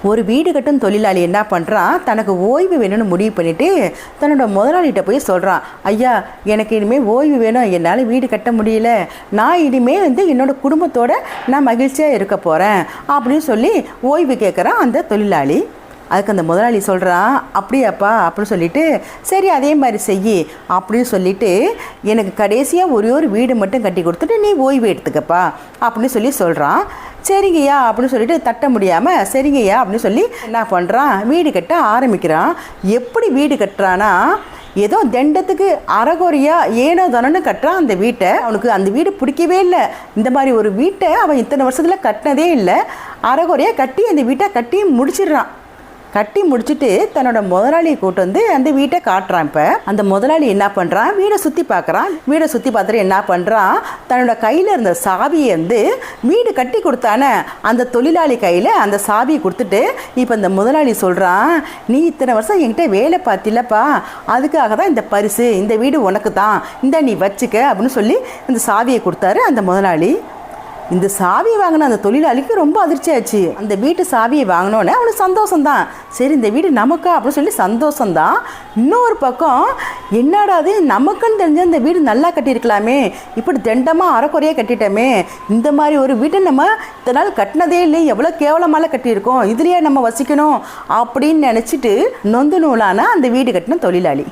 ஒரு வீடு கட்டும் தொழிலாளி என்ன பண்ணுறான், தனக்கு ஓய்வு வேணும்னு முடிவு பண்ணிவிட்டு தன்னோட முதலாளிகிட்ட போய் சொல்கிறான், ஐயா எனக்கு இனிமேல் ஓய்வு வேணும், என்னால் வீடு கட்ட முடியல, நான் இனிமேல் என்னோடய குடும்பத்தோடு நான் மகிழ்ச்சியாக இருக்க போகிறேன் அப்படின்னு சொல்லி ஓய்வு கேட்குறான் அந்த தொழிலாளி. அதுக்கு அந்த முதலாளி சொல்கிறான், அப்படியாப்பா அப்படின்னு சொல்லிட்டு, சரி அதே மாதிரி செய் அப்படின்னு சொல்லிட்டு, எனக்கு கடைசியாக ஒரே ஒரு வீடு மட்டும் கட்டி கொடுத்துட்டு நீ ஓய்வு எடுத்துக்கப்பா அப்படின்னு சொல்கிறான். சரிங்கய்யா அப்படின்னு சொல்லிட்டு தட்ட முடியாமல் சரிங்கய்யா அப்படின்னு சொல்லி என்ன பண்ணுறான், வீடு கட்ட ஆரம்பிக்கிறான். எப்படி வீடு கட்டுறான்னா, ஏதோ தண்டத்துக்கு அறகுறையா ஏனோ தானோன்னு கட்டுறான் அந்த வீட்டை. அவனுக்கு அந்த வீடு பிடிக்கவே இல்லை. இந்த மாதிரி ஒரு வீட்டை அவன் இத்தனை வருஷத்தில் கட்டினதே இல்லை. அறகுறையாக கட்டி அந்த வீட்டை கட்டி முடிச்சிடுறான். கட்டி முடிச்சுட்டு தன்னோட முதலாளியை கூட்டு அந்த வீட்டை காட்டுறான். இப்போ அந்த முதலாளி என்ன பண்ணுறான், வீடை சுற்றி பார்க்குறான். வீடை சுற்றி பார்த்துட்டு என்ன பண்ணுறான், தன்னோட கையில் இருந்த சாவியை வீடு கட்டி கொடுத்தானே அந்த தொழிலாளி கையில் அந்த சாவியை கொடுத்துட்டு, இப்போ இந்த முதலாளி சொல்கிறான், நீ இத்தனை வருஷம் என்கிட்ட வேலை பார்த்தில்லப்பா, அதுக்காக தான் இந்த பரிசு, இந்த வீடு உனக்கு தான், இந்த நீ வச்சுக்க அப்படின்னு சொல்லி இந்த சாவியை கொடுத்தாரு அந்த முதலாளி. இந்த சாவியை வாங்கின அந்த தொழிலாளிக்கு ரொம்ப அதிர்ச்சி ஆச்சு. அந்த வீட்டு சாவியை வாங்கினோன்னே அவனுக்கு சந்தோஷம்தான், சரி இந்த வீடு நமக்கா அப்படின்னு சொல்லி சந்தோஷம்தான். இன்னொரு பக்கம் என்னடாது, நமக்குன்னு தெரிஞ்ச இந்த வீடு நல்லா கட்டியிருக்கலாமே, இப்படி தண்டமாக அறக்குறையாக கட்டிட்டோமே, இந்த மாதிரி ஒரு வீட்டை நம்ம இத்தனை நாள் கட்டினதே இல்லை, எவ்வளோ கேவலமால கட்டியிருக்கோம், இதுலேயே நம்ம வசிக்கணும் அப்படின்னு நினச்சிட்டு நொந்து நூலான அந்த வீடு கட்டின தொழிலாளி.